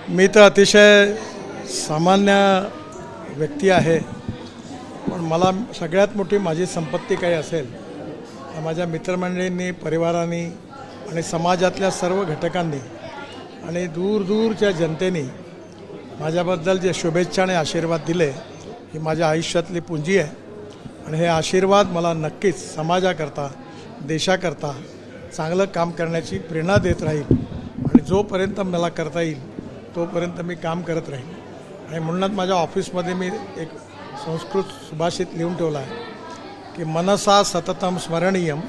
मी तर अतिशय सामान्य व्यक्ती आहे, पण मला सगळ्यात मोठी माझी संपत्ती काही असेल तर माझ्या मित्रमंडळींनी, परिवारांनी आणि समाजातल्या सर्व घटकांनी आणि दूरदूरच्या जनतेने माझ्याबद्दल जे शुभेच्छा आणि आशीर्वाद दिले ही माझ्या आयुष्यातली पुंजी आहे. आणि हे आशीर्वाद मला नक्कीच समाजाकरता, देशाकरता चांगलं काम करण्याची प्रेरणा देत राहील. आणि जोपर्यंत मला करता येईल तोपर्यंत मी काम करत राहीन. आणि म्हणूनच माझ्या ऑफिसमध्ये मी एक संस्कृत सुभाषित लिहून ठेवला आहे की मनसा सततम स्मरणीयम,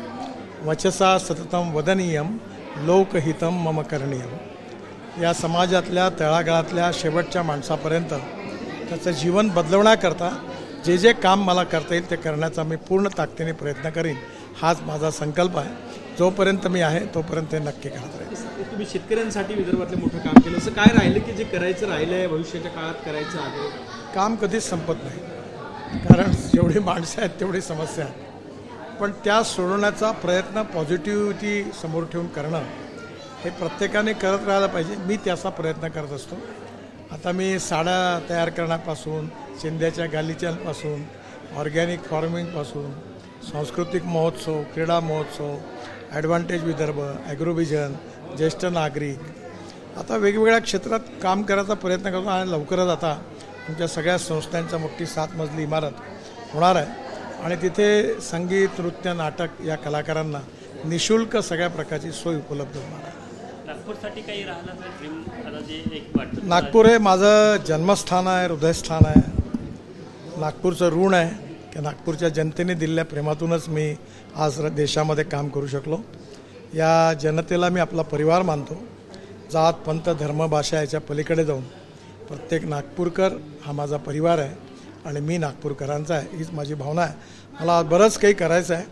वचसा सततम वदनीयम, लोकहितम मम करणीयम. या समाजातल्या तळागाळातल्या शेवटच्या माणसापर्यंत त्याचं जीवन बदलवण्याकरता जे जे काम मला करता येईल ते करण्याचा मी पूर्ण ताकदीने प्रयत्न करीन. हाच माझा संकल्प आहे. जोपर्यंत मी आहे तोपर्यंत ते नक्की करत राहील. तुम्ही शेतकऱ्यांसाठी विदर्भातलं मोठं काम केलं, असं काय राहिलं की जे करायचं राहिलं आहे, भविष्याच्या काळात करायचं आहे? काम कधीच संपत नाही, कारण जेवढी माणसं आहेत तेवढी समस्या आहेत. पण त्या सोडवण्याचा प्रयत्न पॉझिटिव्हिटी समोर ठेवून करणं हे प्रत्येकाने करत राहायला पाहिजे. मी त्याचा प्रयत्न करत असतो. आता मी साड्या तयार करण्यापासून, चिंध्याच्या गालिच्यांपासून, ऑर्गॅनिक फार्मिंगपासून, सांस्कृतिक महोत्सव, क्रीडा महोत्सव, ॲडव्हान्टेज विदर्भ, ॲग्रोव्हिजन, ज्येष्ठ नागरिक, आता वेगवेगळ्या क्षेत्रात काम करायचा प्रयत्न करतो. आणि लवकरच आता आमच्या सगळ्या संस्थांच्या मोठी 7 मजली इमारत होणार आहे आणि तिथे संगीत, नृत्य, नाटक या कलाकारांना निःशुल्क सगळ्या प्रकारची सोय उपलब्ध होणार आहे. नागपूरसाठी काही राहिलं? नागपूर हे माझं जन्मस्थान आहे, हृदयस्थान आहे. नागपूरचं ऋण आहे की नागपूरच्या जनतेने दिलेल्या प्रेमातूनच मी आज देशामध्ये काम करू शकलो. या जनतेला मी आपला परिवार मानतो. जात, पंथ, धर्म, भाषा याच्या पलीकडे जाऊन प्रत्येक नागपूरकर हा माझा परिवार आहे आणि मी नागपूरकरांचा आहे, हीच माझी भावना आहे. मला बरंच काही करायचं आहे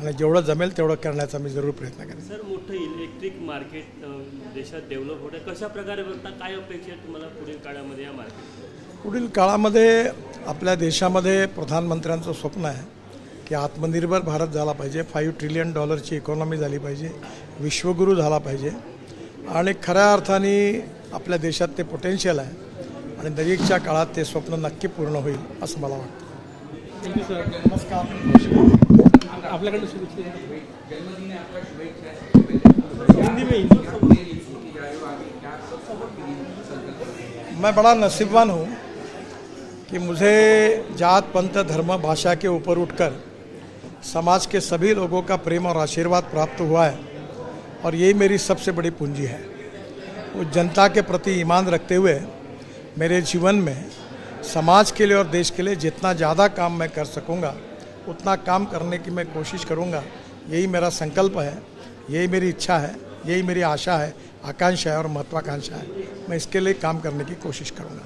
आणि जेवढं जमेल तेवढं करण्याचा मी जरूर प्रयत्न करेन. सर, मोठं इलेक्ट्रिक मार्केट देशात डेव्हलप होतं, कशा प्रकारे बघता? काय अपेक्षा आहे तुम्हाला पुढील काळामध्ये या मार्केट? पुढील काळामध्ये आपल्या देशामध्ये प्रधानमंत्र्यांचं स्वप्न आहे की आत्मनिर्भर भारत झाला पाहिजे, $5 ट्रिलियन इकॉनॉमी झाली पाहिजे, विश्वगुरू झाला पाहिजे. आणि खऱ्या अर्थाने आपल्या देशात ते पोटेन्शियल आहे आणि नजीकच्या काळात ते स्वप्न नक्की पूर्ण होईल असं मला वाटतं. Thank you sir. नमस्कार. आपल्याकडे मैं बड़ा नसीबवान हूँ कि मुझे जात, पंथ, धर्म, भाषा के ऊपर उठकर समाज के सभी लोगों का प्रेम और आशीर्वाद प्राप्त हुआ है और यही मेरी सबसे बड़ी पूंजी है. वो जनता के प्रति ईमान रखते हुए मेरे जीवन में समाज के लिए और देश के लिए जितना ज़्यादा काम मैं कर सकूँगा उतना काम करने की मैं कोशिश करूँगा. यही मेरा संकल्प है, यही मेरी इच्छा है, यही मेरी आशा है, आकांक्षा है और महत्वाकांक्षा है. मैं इसके लिए काम करने की कोशिश करूँगा.